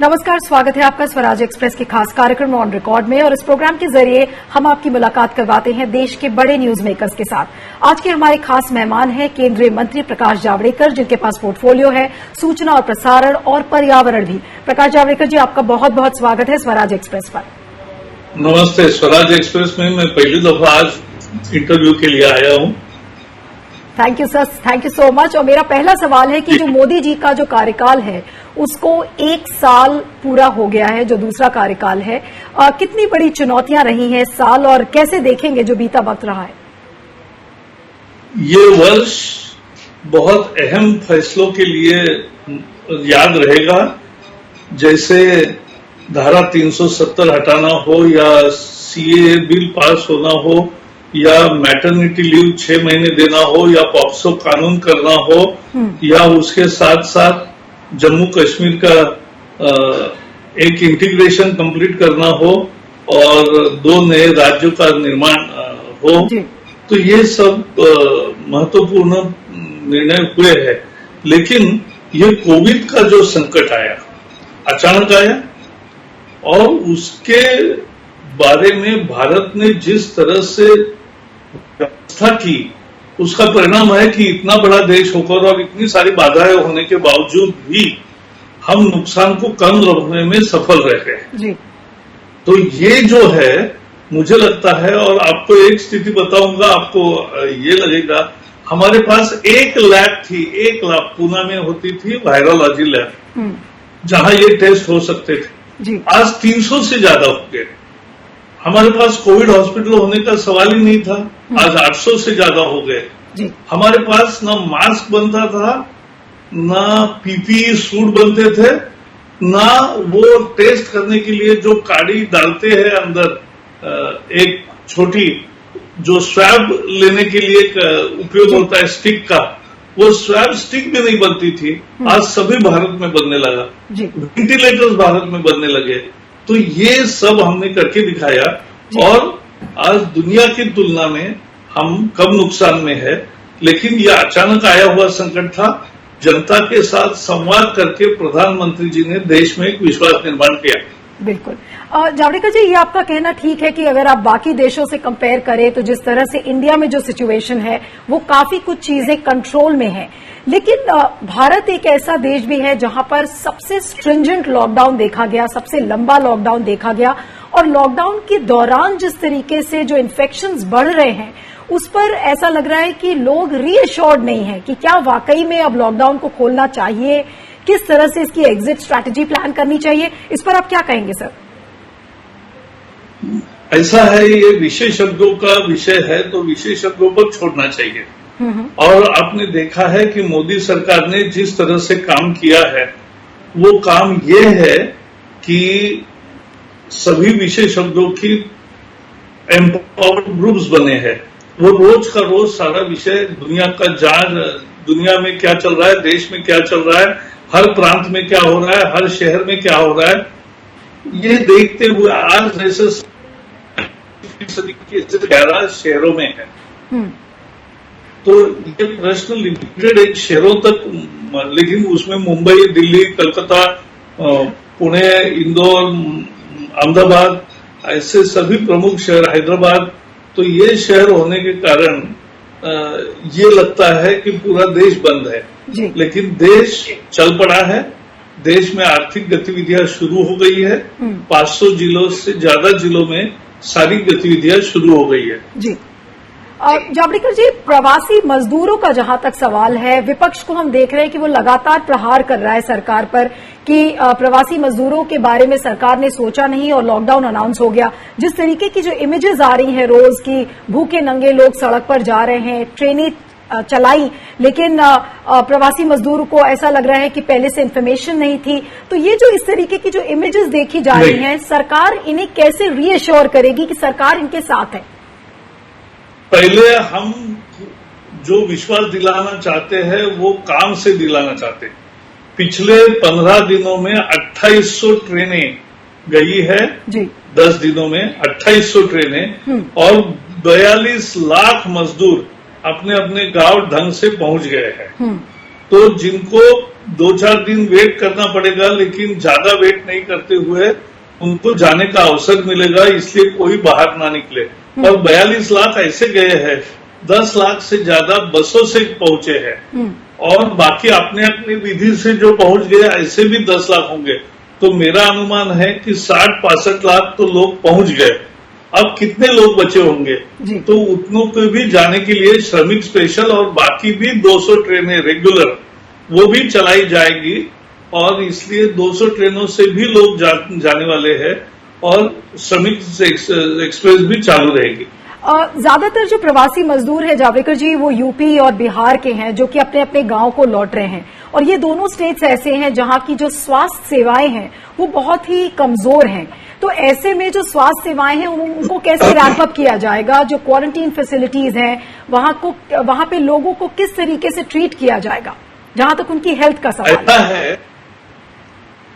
नमस्कार, स्वागत है आपका स्वराज एक्सप्रेस के खास कार्यक्रम ऑन रिकॉर्ड में। और इस प्रोग्राम के जरिए हम आपकी मुलाकात करवाते हैं देश के बड़े न्यूज मेकर्स के साथ। आज के हमारे खास मेहमान हैं केंद्रीय मंत्री प्रकाश जावड़ेकर, जिनके पास पोर्टफोलियो है सूचना और प्रसारण और पर्यावरण भी। प्रकाश जावड़ेकर जी, आपका बहुत बहुत स्वागत है स्वराज एक्सप्रेस पर। नमस्ते। स्वराज एक्सप्रेस में मैं पहली दफा आज इंटरव्यू के लिए आया हूं। Thank you sir, thank you so much. और मेरा पहला सवाल है कि जो मोदी जी का जो कार्यकाल है उसको 1 साल पूरा हो गया है, जो दूसरा कार्यकाल है, कितनी बड़ी चुनौतियां रही हैं इस साल और कैसे देखेंगे जो बीता वक्त रहा है? ये वर्ष बहुत अहम फैसलों के लिए याद रहेगा, जैसे धारा 370 हटाना हो या सीए बिल पास होना हो या मैटरनिटी लीव 6 महीने देना हो या पॉक्सो कानून करना हो या उसके साथ साथ जम्मू कश्मीर का एक इंटीग्रेशन कंप्लीट करना हो और 2 नए राज्यों का निर्माण हो, तो ये सब महत्वपूर्ण निर्णय हुए हैं। लेकिन ये कोविड का जो संकट आया, अचानक आया, और उसके बारे में भारत ने जिस तरह से व्यवस्था की, उसका परिणाम है कि इतना बड़ा देश होकर और इतनी सारी बाधाएं होने के बावजूद भी हम नुकसान को कम करने में सफल रह गए। तो ये जो है, मुझे लगता है, और आपको एक स्थिति बताऊंगा, आपको ये लगेगा, हमारे पास एक लैब थी, 1 लैब पूना में होती थी, वायरोलॉजी लैब, जहां ये टेस्ट हो सकते थे। आज 300 से ज्यादा हो गए। हमारे पास कोविड हॉस्पिटल होने का सवाल ही नहीं था, आज 800 से ज्यादा हो गए। हमारे पास न मास्क बनता था, न पीपीई सूट बनते थे, न वो टेस्ट करने के लिए जो काड़ी डालते हैं अंदर, एक छोटी जो स्वैब लेने के लिए उपयोग होता है स्टिक का, वो स्वैब स्टिक भी नहीं बनती थी। आज सभी भारत में बनने लगा, वेंटिलेटर्स भारत में बनने लगे। तो ये सब हमने करके दिखाया और आज दुनिया की तुलना में हम कम नुकसान में है। लेकिन यह अचानक आया हुआ संकट था। जनता के साथ संवाद करके प्रधानमंत्री जी ने देश में एक विश्वास निर्माण किया। बिल्कुल जावड़ेकर जी, ये आपका कहना ठीक है कि अगर आप बाकी देशों से कंपेयर करें तो जिस तरह से इंडिया में जो सिचुएशन है वो काफी कुछ चीजें कंट्रोल में है। लेकिन भारत एक ऐसा देश भी है जहां पर सबसे स्ट्रिंजेंट लॉकडाउन देखा गया, सबसे लंबा लॉकडाउन देखा गया, और लॉकडाउन के दौरान जिस तरीके से जो इन्फेक्शंस बढ़ रहे हैं उस पर ऐसा लग रहा है कि लोग रीअश्योर्ड नहीं है कि क्या वाकई में अब लॉकडाउन को खोलना चाहिए, किस तरह से इसकी एग्जिट स्ट्रैटेजी प्लान करनी चाहिए। इस पर आप क्या कहेंगे सर? ऐसा है, ये विशेषज्ञों का विषय है, तो विशेषज्ञों पर छोड़ना चाहिए। और आपने देखा है कि मोदी सरकार ने जिस तरह से काम किया है, वो काम ये है कि सभी विशेषज्ञों की एम्पावर्ड ग्रुप्स बने हैं। वो रोज का रोज सारा विषय, दुनिया का जान, दुनिया में क्या चल रहा है, देश में क्या चल रहा है, हर प्रांत में क्या हो रहा है, हर शहर में क्या हो रहा है, ये देखते हुए आज जैसे 11 शहरों में है, तो ये प्रश्न लिमिटेड एक शहरों तक, लेकिन उसमें मुंबई, दिल्ली, कलकत्ता, पुणे, इंदौर, अहमदाबाद, ऐसे सभी प्रमुख शहर, हैदराबाद, तो ये शहर होने के कारण ये लगता है कि पूरा देश बंद है। लेकिन देश चल पड़ा है, देश में आर्थिक गतिविधियां शुरू हो गई है। 500 जिलों से ज्यादा जिलों में सारी गतिविधियां शुरू हो गई है। जी जावड़ेकर जी, प्रवासी मजदूरों का जहां तक सवाल है, विपक्ष को हम देख रहे हैं कि वो लगातार प्रहार कर रहा है सरकार पर कि प्रवासी मजदूरों के बारे में सरकार ने सोचा नहीं और लॉकडाउन अनाउंस हो गया। जिस तरीके की जो इमेजेस आ रही हैं रोज की, भूखे नंगे लोग सड़क पर जा रहे हैं, ट्रेनें चलाई, लेकिन प्रवासी मजदूर को ऐसा लग रहा है कि पहले से इन्फॉर्मेशन नहीं थी। तो ये जो इस तरीके की जो इमेजेस देखी जा रही हैं, सरकार इन्हें कैसे रीअश्योर करेगी कि सरकार इनके साथ है? पहले हम जो विश्वास दिलाना चाहते हैं वो काम से दिलाना चाहते हैं। पिछले 15 दिनों में 2800 ट्रेनें गई है जी। 10 दिनों में 2800 ट्रेनें और 42 लाख मजदूर अपने अपने गांव ढंग से पहुंच गए हैं। तो जिनको 2-4 दिन वेट करना पड़ेगा, लेकिन ज्यादा वेट नहीं करते हुए उनको जाने का अवसर मिलेगा, इसलिए कोई बाहर ना निकले। और 42 लाख ऐसे गए हैं, 10 लाख से ज्यादा बसों से पहुंचे हैं, और बाकी अपने अपनी विधि से जो पहुंच गए ऐसे भी 10 लाख होंगे। तो मेरा अनुमान है कि 60-65 लाख तो लोग पहुंच गए। अब कितने लोग बचे होंगे, तो उतनों को भी जाने के लिए श्रमिक स्पेशल और बाकी भी 200 ट्रेनें रेगुलर वो भी चलाई जाएगी, और इसलिए 200 ट्रेनों से भी लोग जाने वाले हैं, और श्रमिक एक्सप्रेस भी चालू रहेगी। ज्यादातर जो प्रवासी मजदूर है जावड़ेकर जी, वो यूपी और बिहार के हैं, जो कि अपने अपने गांव को लौट रहे हैं, और ये दोनों स्टेट्स ऐसे हैं जहां की जो स्वास्थ्य सेवाएं हैं वो बहुत ही कमजोर हैं। तो ऐसे में जो स्वास्थ्य सेवाएं हैं उनको कैसे रैंप अप किया जाएगा? जो क्वारंटीन फैसिलिटीज हैं वहां पे लोगों को किस तरीके से ट्रीट किया जाएगा, जहां तक उनकी हेल्थ का सवाल ऐसा है,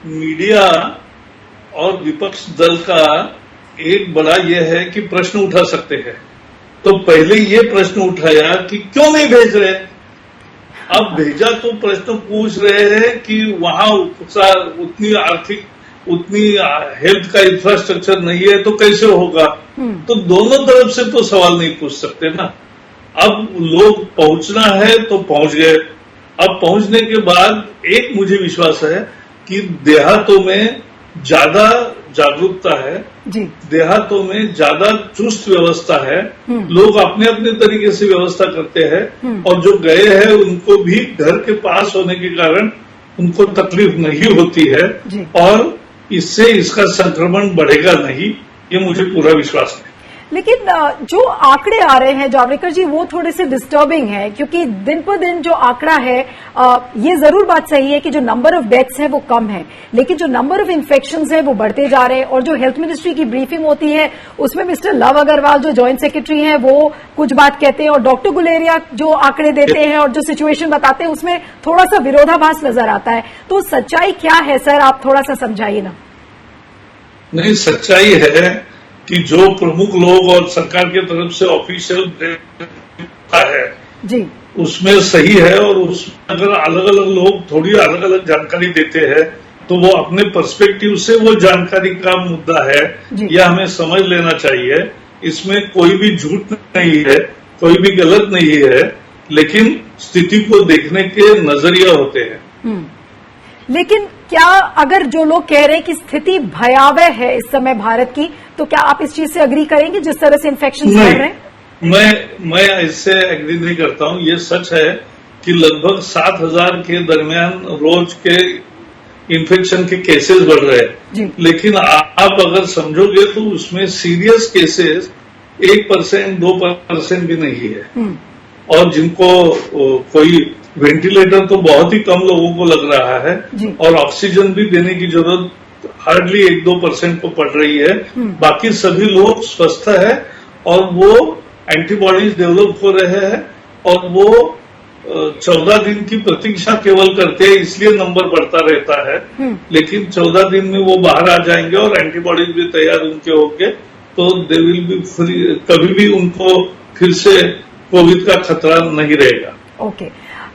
मीडिया और विपक्ष दल का एक बड़ा यह है कि प्रश्न उठा सकते हैं। तो पहले ये प्रश्न उठाया कि क्यों नहीं भेज रहे, अब भेजा तो प्रश्न पूछ रहे हैं कि वहां उतनी आर्थिक उतनी हेल्थ का इंफ्रास्ट्रक्चर नहीं है तो कैसे होगा। तो दोनों तरफ से तो सवाल नहीं पूछ सकते ना। अब लोग पहुंचना है तो पहुंच गए। अब पहुंचने के बाद एक मुझे विश्वास है कि देहातों में ज्यादा जागरूकता है, देहातों में ज्यादा चुस्त व्यवस्था है, लोग अपने अपने तरीके से व्यवस्था करते हैं, और जो गए हैं उनको भी घर के पास होने के कारण उनको तकलीफ नहीं होती है, और इससे इसका संक्रमण बढ़ेगा नहीं, ये मुझे पूरा विश्वास है। लेकिन जो आंकड़े आ रहे हैं जावड़ेकर जी वो थोड़े से डिस्टर्बिंग है, क्योंकि दिन पर दिन जो आंकड़ा है, ये जरूर बात सही है कि जो नंबर ऑफ डेथ्स है वो कम है, लेकिन जो नंबर ऑफ इन्फेक्शंस है वो बढ़ते जा रहे हैं। और जो हेल्थ मिनिस्ट्री की ब्रीफिंग होती है उसमें मिस्टर लव अग्रवाल जो ज्वाइंट सेक्रेटरी हैं वो कुछ बात कहते हैं, और डॉक्टर गुलेरिया जो आंकड़े देते हैं और जो सिचुएशन बताते हैं उसमें थोड़ा सा विरोधाभास नजर आता है। तो सच्चाई क्या है सर, आप थोड़ा सा समझाइए ना। नहीं, सच्चाई है कि जो प्रमुख लोग और सरकार की तरफ से ऑफिशियल है जी उसमें सही है, और उसमें अगर अलग अलग लोग थोड़ी अलग अलग जानकारी देते हैं तो वो अपने पर्सपेक्टिव से वो जानकारी का मुद्दा है, यह हमें समझ लेना चाहिए। इसमें कोई भी झूठ नहीं है, कोई भी गलत नहीं है, लेकिन स्थिति को देखने के नजरिया होते हैं। लेकिन क्या अगर जो लोग कह रहे हैं कि स्थिति भयावह है इस समय भारत की, तो क्या आप इस चीज से अग्री करेंगे जिस तरह से इन्फेक्शन बढ़ रहे हैं? मैं इससे एग्री नहीं करता हूं। ये सच है कि लगभग 7,000 के दरमियान रोज के इन्फेक्शन के केसेस बढ़ रहे हैं, लेकिन आप अगर समझोगे तो उसमें सीरियस केसेस 1%, 2% भी नहीं है, और जिनको कोई वेंटिलेटर तो बहुत ही कम लोगों को लग रहा है, और ऑक्सीजन भी देने की जरूरत हार्डली 1-2% को पड़ रही है। बाकी सभी लोग स्वस्थ है, और वो एंटीबॉडीज डेवलप हो रहे हैं, और वो 14 दिन की प्रतीक्षा केवल करते हैं, इसलिए नंबर बढ़ता रहता है। लेकिन 14 दिन में वो बाहर आ जाएंगे और एंटीबॉडीज भी तैयार उनके होंगे, तो दे विल बी फ्री, कभी भी उनको फिर से कोविड का खतरा नहीं रहेगा। ओके।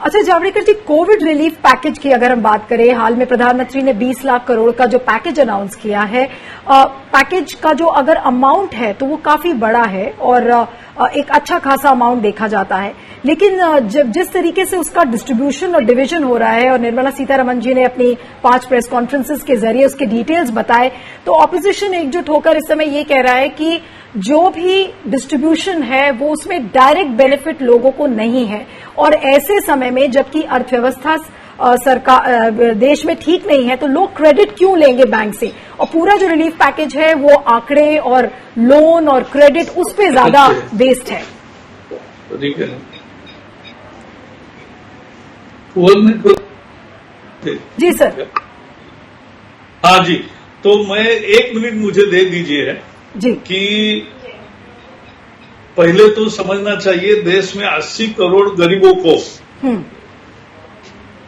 अच्छा जावड़ेकर जी, कोविड रिलीफ पैकेज की अगर हम बात करें, हाल में प्रधानमंत्री ने 20 लाख करोड़ का जो पैकेज अनाउंस किया है, पैकेज का जो अगर अमाउंट है तो वो काफी बड़ा है और एक अच्छा खासा अमाउंट देखा जाता है, लेकिन जब जिस तरीके से उसका डिस्ट्रीब्यूशन और डिवीजन हो रहा है, और निर्मला सीतारमण जी ने अपनी 5 प्रेस कॉन्फ्रेंसेस के जरिए उसके डिटेल्स बताए, तो ऑपोजिशन एकजुट होकर इस समय ये कह रहा है कि जो भी डिस्ट्रीब्यूशन है वो उसमें डायरेक्ट बेनिफिट लोगों को नहीं है, और ऐसे समय में जबकि अर्थव्यवस्था सरकार देश में ठीक नहीं है तो लोग क्रेडिट क्यों लेंगे बैंक से, और पूरा जो रिलीफ पैकेज है वो आंकड़े और लोन और क्रेडिट उस पे ज्यादा बेस्ड है। जी सर। हाँ जी, तो मैं 1 मिनट मुझे दे दीजिए जी, कि पहले तो समझना चाहिए देश में 80 करोड़ गरीबों को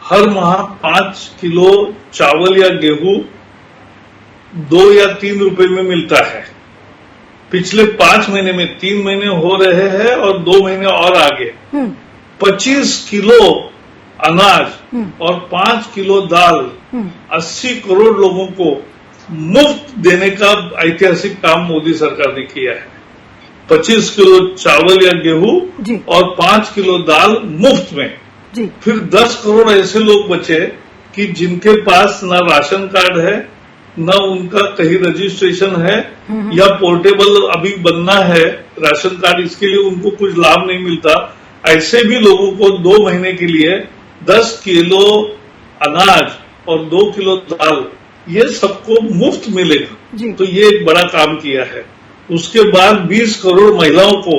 हर माह 5 किलो चावल या गेहूं 2 या 3 रुपए में मिलता है। पिछले 5 महीने में 3 महीने हो रहे हैं और 2 महीने और आगे 25 किलो अनाज और 5 किलो दाल 80 करोड़ लोगों को मुफ्त देने का ऐतिहासिक काम मोदी सरकार ने किया है। 25 किलो चावल या गेहूं और 5 किलो दाल मुफ्त में। फिर 10 करोड़ ऐसे लोग बचे कि जिनके पास न राशन कार्ड है, न उनका कहीं रजिस्ट्रेशन है, या पोर्टेबल अभी बनना है राशन कार्ड, इसके लिए उनको कुछ लाभ नहीं मिलता। ऐसे भी लोगों को 2 महीने के लिए 10 किलो अनाज और 2 किलो दाल, ये सबको मुफ्त मिलेगा। तो ये एक बड़ा काम किया है। उसके बाद 20 करोड़ महिलाओं को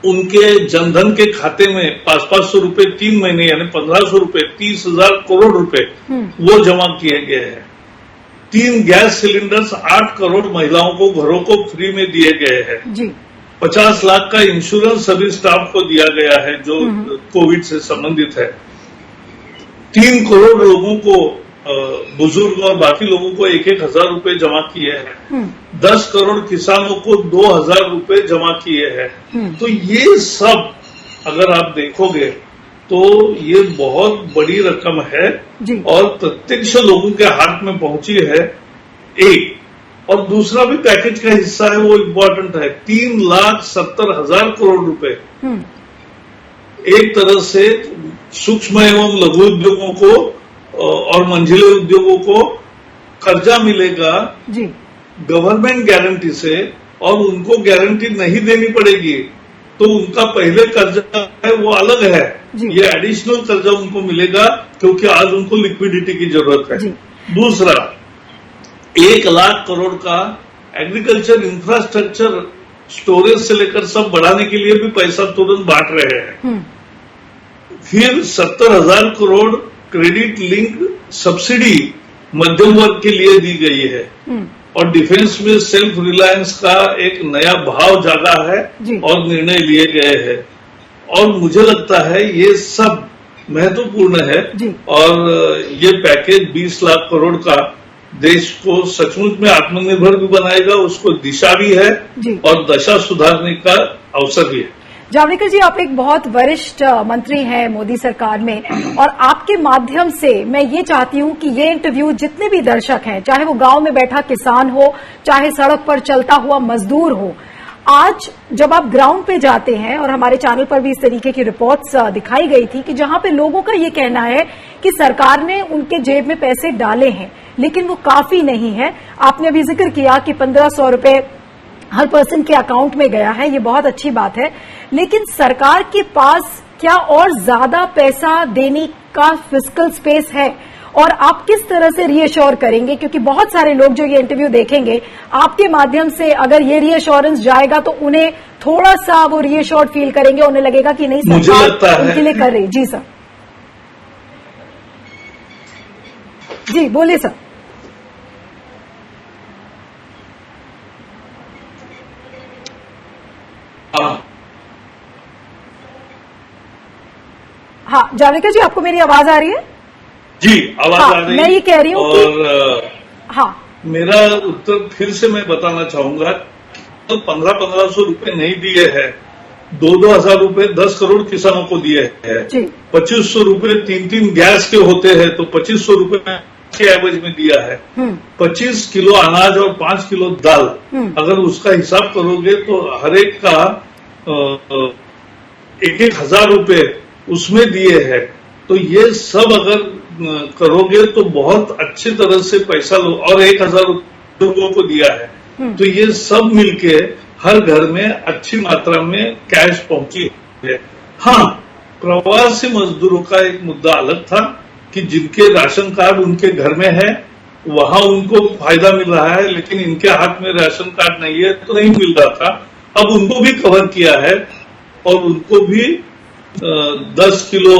उनके जनधन के खाते में 500 रुपए 3 महीने यानी 1500 रुपए, 30,000 करोड़ रुपए वो जमा किए गए हैं। 3 गैस सिलेंडर्स 8 करोड़ महिलाओं को घरों को फ्री में दिए गए हैं। 50 लाख का इंश्योरेंस सभी स्टाफ को दिया गया है जो कोविड से संबंधित है। 3 करोड़ लोगों को, बुजुर्ग और बाकी लोगों को 1-1 हजार रुपए जमा किए हैं। 10 करोड़ किसानों को 2,000 रुपए जमा किए हैं। तो ये सब अगर आप देखोगे तो ये बहुत बड़ी रकम है और प्रत्यक्ष लोगों के हाथ में पहुंची है। एक और दूसरा भी पैकेज का हिस्सा है, वो इम्पोर्टेंट है। 3,70,000 करोड़ रुपए एक तरह से सूक्ष्म एवं लघु उद्योगों को और मंझले उद्योगों को कर्जा मिलेगा गवर्नमेंट गारंटी से, और उनको गारंटी नहीं देनी पड़ेगी। तो उनका पहले कर्जा है वो अलग है, ये एडिशनल कर्जा उनको मिलेगा क्योंकि आज उनको लिक्विडिटी की जरूरत है। दूसरा, 1 लाख करोड़ का एग्रीकल्चर इंफ्रास्ट्रक्चर स्टोरेज से लेकर सब बढ़ाने के लिए भी पैसा तुरंत बांट रहे हैं। फिर 70,000 करोड़ क्रेडिट लिंक सब्सिडी मध्यम वर्ग के लिए दी गई है। और डिफेंस में सेल्फ रिलायंस का एक नया भाव जागा है और निर्णय लिए गए हैं। और मुझे लगता है ये सब महत्वपूर्ण है और ये पैकेज 20 लाख करोड़ का देश को सचमुच में आत्मनिर्भर भी बनाएगा, उसको दिशा भी है और दशा सुधारने का अवसर भी है। जावड़ेकर जी, आप एक बहुत वरिष्ठ मंत्री हैं मोदी सरकार में, और आपके माध्यम से मैं ये चाहती हूं कि ये इंटरव्यू जितने भी दर्शक हैं, चाहे वो गांव में बैठा किसान हो, चाहे सड़क पर चलता हुआ मजदूर हो, आज जब आप ग्राउंड पे जाते हैं, और हमारे चैनल पर भी इस तरीके की रिपोर्ट्स दिखाई गई थी कि जहां पे लोगों का ये कहना है कि सरकार ने उनके जेब में पैसे डाले हैं लेकिन वो काफी नहीं है। आपने अभी जिक्र किया कि 1,500 रुपए हर पर्सन के अकाउंट में गया है, ये बहुत अच्छी बात है, लेकिन सरकार के पास क्या और ज्यादा पैसा देने का फिस्कल स्पेस है? और आप किस तरह से रीअश्योर करेंगे, क्योंकि बहुत सारे लोग जो ये इंटरव्यू देखेंगे आपके माध्यम से, अगर ये रीअश्योरेंस जाएगा तो उन्हें थोड़ा सा वो रीअश्योर्ड फील करेंगे, उन्हें लगेगा कि नहीं सरकार उनके लिए कर रही। जी सर, जी बोलिए सर। हाँ जावड़ेकर जी, आपको मेरी आवाज आ रही है? जी आवाज आ रही है। मैं ये कह रही हूँ कि मेरा उत्तर फिर से मैं बताना चाहूंगा, तो 1500 रुपए नहीं दिए हैं, 2-2 हजार रुपए 10 करोड़ किसानों को दिए हैं। 2500 रुपए 3-3 गैस के होते हैं तो 2500 रुपए के एवरेज में दिया है। 25 किलो अनाज और 5 किलो दाल, अगर उसका हिसाब करोगे तो हर एक का 1-1 हजार रुपए उसमें दिए हैं। तो ये सब अगर करोगे तो बहुत अच्छी तरह से पैसा लो, और 1,000 लोगों को दिया है तो ये सब मिलके हर घर में अच्छी मात्रा में कैश पहुंची है। हाँ, प्रवासी मजदूरों का एक मुद्दा अलग था कि जिनके राशन कार्ड उनके घर में है वहां उनको फायदा मिल रहा है, लेकिन इनके हाथ में राशन कार्ड नहीं है तो नहीं मिल रहा था। अब उनको भी कवर किया है और उनको भी 10 किलो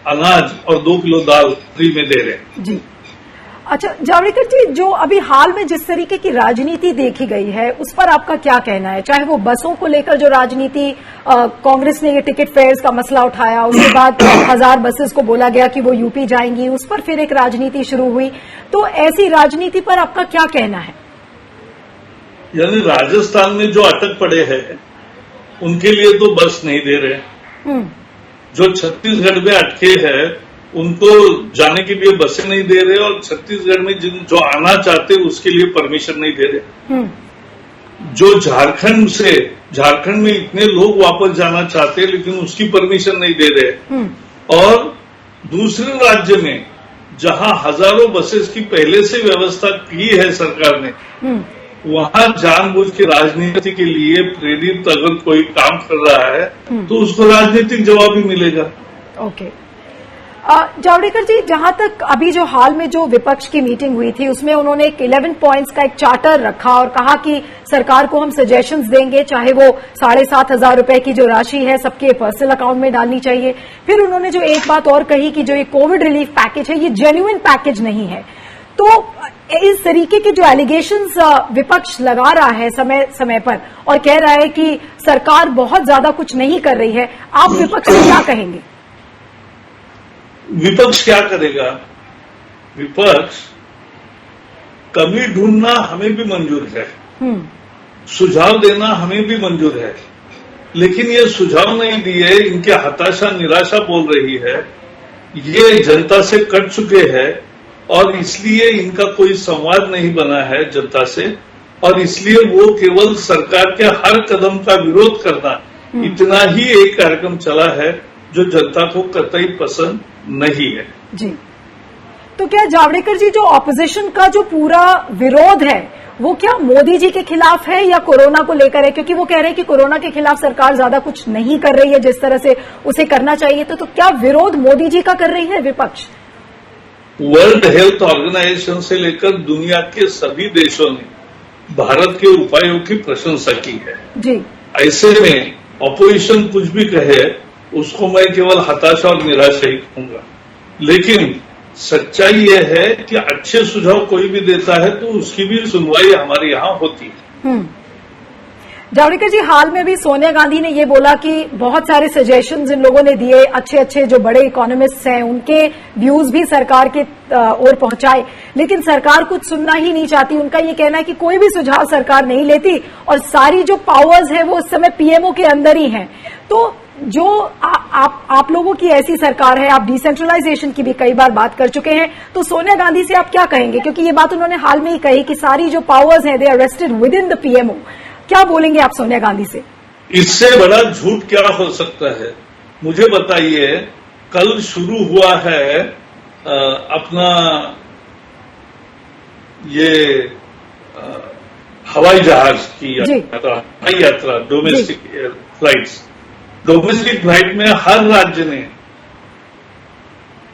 अनाज और 2 किलो दाल फ्री में दे रहे हैं। जी अच्छा जावड़ेकर जी, जो अभी हाल में जिस तरीके की राजनीति देखी गई है उस पर आपका क्या कहना है? चाहे वो बसों को लेकर जो राजनीति, कांग्रेस ने ये टिकट फेयर्स का मसला उठाया, उसके बाद 1000 बसेस को बोला गया कि वो यूपी जाएंगी, उस पर फिर एक राजनीति शुरू हुई, तो ऐसी राजनीति पर आपका क्या कहना है? यानी राजस्थान में जो अटक पड़े हैं उनके लिए तो बस नहीं दे रहे, जो छत्तीसगढ़ में अटके हैं उनको जाने के लिए बसें नहीं दे रहे और छत्तीसगढ़ में जो आना चाहते उसके लिए परमिशन नहीं दे रहे। जो झारखंड में इतने लोग वापस जाना चाहते हैं लेकिन उसकी परमिशन नहीं दे रहे। और दूसरे राज्य में जहां हजारों बसेस की पहले से व्यवस्था की है सरकार ने, वहां जानबूझ के राजनीति के लिए प्रेरित अगर कोई काम कर रहा है तो उसको राजनीतिक जवाब ही मिलेगा। ओके। जावड़ेकर जी, जहां तक अभी जो हाल में जो विपक्ष की मीटिंग हुई थी उसमें उन्होंने एक 11 पॉइंट्स का एक चार्टर रखा और कहा कि सरकार को हम सजेशंस देंगे, चाहे वो 7,500 रुपए की जो राशि है सबके पर्सनल अकाउंट में डालनी चाहिए। फिर उन्होंने जो एक बात और कही कि जो ये कोविड रिलीफ पैकेज है ये जेन्युइन पैकेज नहीं है। तो इस तरीके के जो एलिगेशंस विपक्ष लगा रहा है समय समय पर और कह रहा है कि सरकार बहुत ज्यादा कुछ नहीं कर रही है, आप विपक्ष से क्या कहेंगे? विपक्ष क्या करेगा? विपक्ष कमी ढूंढना हमें भी मंजूर है, सुझाव देना हमें भी मंजूर है, लेकिन ये सुझाव नहीं दिए, इनके हताशा निराशा बोल रही है। ये जनता से कट चुके हैं और इसलिए इनका कोई संवाद नहीं बना है जनता से, और इसलिए वो केवल सरकार के हर कदम का विरोध करना, इतना ही एक कार्यक्रम चला है जो जनता को कतई पसंद नहीं है। जी, तो क्या जावड़ेकर जी, जो ऑपोजिशन का जो पूरा विरोध है वो क्या मोदी जी के खिलाफ है या कोरोना को लेकर है? क्योंकि वो कह रहे हैं कि कोरोना के खिलाफ सरकार ज्यादा कुछ नहीं कर रही है जिस तरह से उसे करना चाहिए। तो क्या विरोध मोदी जी का कर रही है विपक्ष? वर्ल्ड हेल्थ ऑर्गेनाइजेशन से लेकर दुनिया के सभी देशों ने भारत के उपायों की प्रशंसा की है। जी, ऐसे में ऑपोजिशन कुछ भी कहे उसको मैं केवल हताशा और निराशा ही कहूंगा, लेकिन सच्चाई यह है कि अच्छे सुझाव कोई भी देता है तो उसकी भी सुनवाई हमारे यहाँ होती है। जावड़ेकर जी, हाल में भी सोनिया गांधी ने ये बोला कि बहुत सारे सजेशंस इन लोगों ने दिए, अच्छे अच्छे जो बड़े इकोनॉमिस्ट हैं उनके व्यूज भी सरकार के ओर पहुंचाए, लेकिन सरकार कुछ सुनना ही नहीं चाहती। उनका ये कहना है कि कोई भी सुझाव सरकार नहीं लेती और सारी जो पावर्स है वो उस समय पीएमओ के अंदर ही हैं। तो जो आप लोगों की ऐसी सरकार है, आप डिसेंट्रलाइजेशन की भी कई बार बात कर चुके हैं, तो सोनिया गांधी से आप क्या कहेंगे? क्योंकि ये बात उन्होंने हाल में ही कही कि सारी जो पावर्स हैं they are vested within the PMO. क्या बोलेंगे आप सोनिया गांधी से? इससे बड़ा झूठ क्या हो सकता है? मुझे बताइए, कल शुरू हुआ है अपना ये हवाई जहाज की यात्रा, डोमेस्टिक फ्लाइट्स। डोमेस्टिक फ्लाइट में हर राज्य ने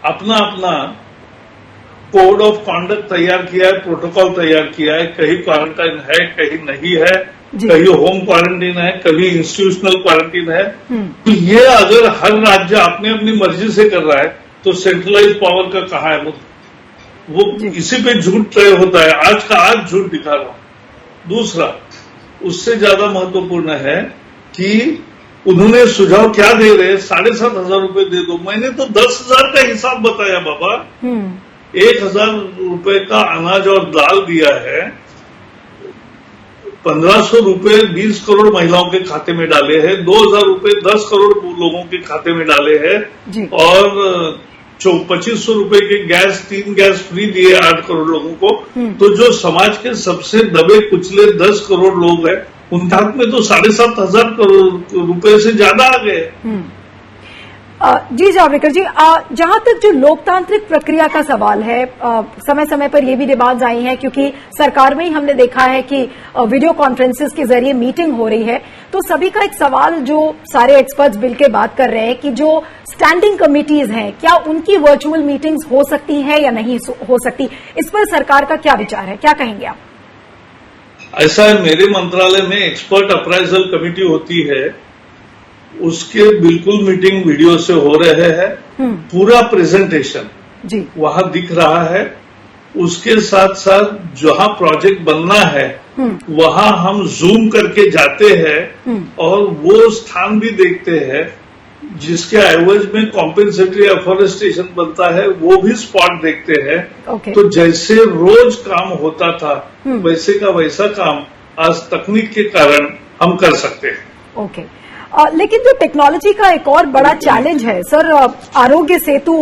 अपना अपना कोड ऑफ कंडक्ट तैयार किया है, प्रोटोकॉल तैयार किया है। कहीं क्वारंटाइन है, कहीं नहीं है, कहीं होम क्वारंटीन है, कभी इंस्टीट्यूशनल क्वारंटीन है। तो ये अगर हर राज्य अपनी अपनी मर्जी से कर रहा है तो सेंट्रलाइज पावर का कहाँ है? वो इसी पे झूठ तय होता है। आज का आज झूठ दिखा रहा हूं। दूसरा, उससे ज्यादा महत्वपूर्ण है कि उन्होंने सुझाव क्या दे रहे हैं? 7,500 रुपए दे दो। मैंने तो 10,000 का हिसाब बताया बाबा। 1,000 रुपए का अनाज और दाल दिया है, 1,500 रुपए 20 करोड़ महिलाओं के खाते में डाले हैं, 2,000 रुपए 10 करोड़ लोगों के खाते में डाले हैं और 2,500 रुपए के गैस 3 गैस फ्री दिए 8 करोड़ लोगों को। तो जो समाज के सबसे दबे कुचले 10 करोड़ लोग हैं उनके हाथ में तो 7,500 करोड़ रुपए से ज्यादा आ गए। जी जावड़ेकर जी, जहां तक जो लोकतांत्रिक प्रक्रिया का सवाल है, समय समय पर ये भी डिमांड्स आई हैं, क्योंकि सरकार में ही हमने देखा है कि वीडियो कॉन्फ्रेंसेस के जरिए मीटिंग हो रही है। तो सभी का एक सवाल जो सारे एक्सपर्ट्स मिल के बात कर रहे हैं कि जो स्टैंडिंग कमिटीज हैं, क्या उनकी वर्चुअल मीटिंग्स हो सकती है या नहीं हो सकती? इस पर सरकार का क्या विचार है, क्या कहेंगे आप? ऐसा है, मेरे मंत्रालय में एक्सपर्ट अप्राइजल कमेटी होती है, उसके बिल्कुल मीटिंग वीडियो से हो रहे हैं। पूरा प्रेजेंटेशन जी वहां दिख रहा है। उसके साथ साथ जहां प्रोजेक्ट बनना है वहां हम जूम करके जाते हैं और वो स्थान भी देखते हैं जिसके एवज में कॉम्पेंसेटरी एफॉरेस्टेशन बनता है, वो भी स्पॉट देखते हैं। तो जैसे रोज काम होता था वैसे का वैसा काम आज तकनीक के कारण हम कर सकते हैं। ओके। लेकिन जो टेक्नोलॉजी का एक और बड़ा चैलेंज है सर, आरोग्य सेतु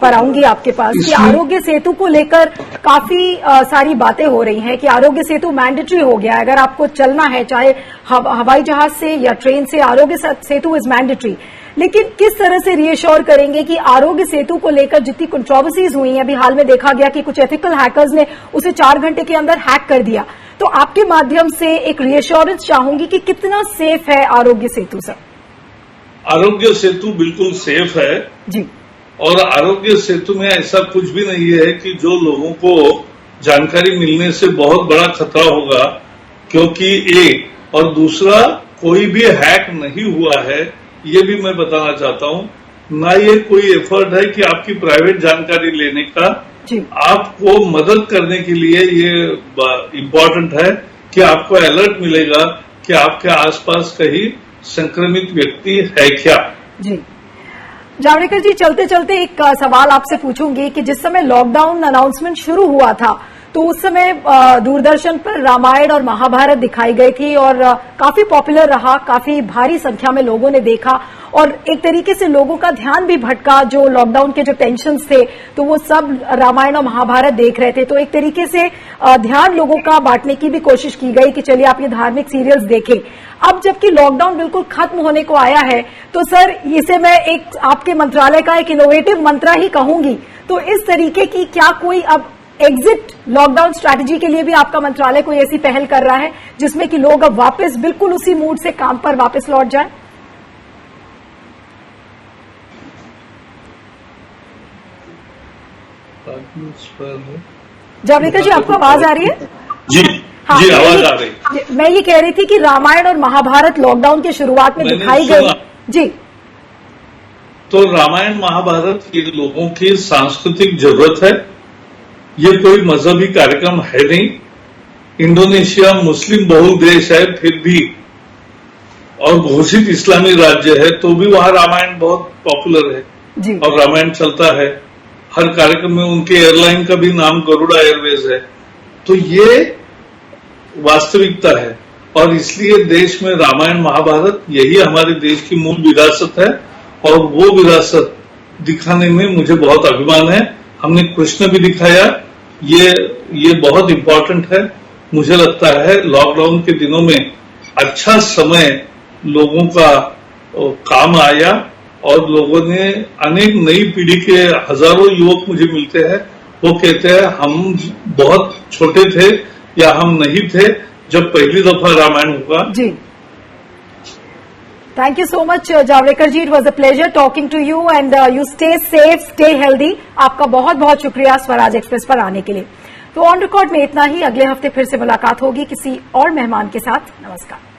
पर आऊंगी आपके पास कि आरोग्य सेतु को लेकर काफी सारी बातें हो रही हैं कि आरोग्य सेतु मैंडेटरी हो गया है। अगर आपको चलना है चाहे हवाई जहाज से या ट्रेन से, आरोग्य सेतु इज मैंडेटरी। लेकिन किस तरह से रीअश्योर करेंगे कि आरोग्य सेतु को लेकर जितनी कंट्रोवर्सीज हुई हैं, अभी हाल में देखा गया कि कुछ एथिकल हैकर्स ने उसे 4 घंटे के अंदर हैक कर दिया, तो आपके माध्यम से एक रीअश्योरेंस चाहूंगी कि कितना सेफ है आरोग्य सेतु सर? आरोग्य सेतु बिल्कुल सेफ है जी। और आरोग्य सेतु में ऐसा कुछ भी नहीं है कि जो लोगों को जानकारी मिलने से बहुत बड़ा खतरा होगा, क्योंकि एक और दूसरा कोई भी हैक नहीं हुआ है, ये भी मैं बताना चाहता हूं। ना ये कोई एफर्ट है कि आपकी प्राइवेट जानकारी लेने का, आपको मदद करने के लिए ये इम्पोर्टेंट है कि आपको अलर्ट मिलेगा कि आपके आसपास कहीं संक्रमित व्यक्ति है क्या। जी जावड़ेकर जी, चलते चलते एक सवाल आपसे पूछूंगी कि जिस समय लॉकडाउन अनाउंसमेंट शुरू हुआ था तो उस समय दूरदर्शन पर रामायण और महाभारत दिखाई गई थी और काफी पॉपुलर रहा, काफी भारी संख्या में लोगों ने देखा और एक तरीके से लोगों का ध्यान भी भटका। जो लॉकडाउन के जो टेंशन्स थे तो वो सब रामायण और महाभारत देख रहे थे, तो एक तरीके से ध्यान लोगों का बांटने की भी कोशिश की गई कि चलिए आप ये धार्मिक सीरियल्स देखें। अब जबकि लॉकडाउन बिल्कुल खत्म होने को आया है तो सर इसे मैं एक आपके मंत्रालय का एक इनोवेटिव मंत्र ही कहूंगी, तो इस तरीके की क्या कोई अब एग्जिट लॉकडाउन स्ट्रैटेजी के लिए भी आपका मंत्रालय कोई ऐसी पहल कर रहा है जिसमें कि लोग अब वापस बिल्कुल उसी मूड से काम पर वापस लौट जाएं? जावड़ेकर जी, आपको आवाज आ रही है? जी हाँ, जी आवाज आ रही। मैं ये कह रही थी कि रामायण और महाभारत लॉकडाउन की शुरुआत में दिखाई गई। जी, तो रामायण महाभारत ये लोगों की सांस्कृतिक जरूरत है, ये कोई मजहबी कार्यक्रम है नहीं। इंडोनेशिया मुस्लिम बहुल देश है फिर भी, और घोषित इस्लामी राज्य है, तो भी वहां रामायण बहुत पॉपुलर है जी। और रामायण चलता है। हर कार्यक्रम में उनके एयरलाइन का भी नाम गरुड़ा एयरवेज है। तो ये वास्तविकता है और इसलिए देश में रामायण महाभारत यही हमारे देश की मूल विरासत है और वो विरासत दिखाने में मुझे बहुत अभिमान है। हमने कृष्ण भी दिखाया, ये बहुत इम्पोर्टेंट है। मुझे लगता है लॉकडाउन के दिनों में अच्छा समय लोगों का काम आया और लोगों ने अनेक नई पीढ़ी के हजारों युवक मुझे मिलते हैं, वो कहते हैं हम बहुत छोटे थे या हम नहीं थे जब पहली दफा रामायण हुआ। जी, thank you so much Javadekar ji, it was a pleasure talking to you and you stay safe, stay healthy. आपका बहुत बहुत शुक्रिया स्वराज एक्सप्रेस पर आने के लिए। तो ऑन रिकॉर्ड में इतना ही, अगले हफ्ते फिर से मुलाकात होगी किसी और मेहमान के साथ। नमस्कार।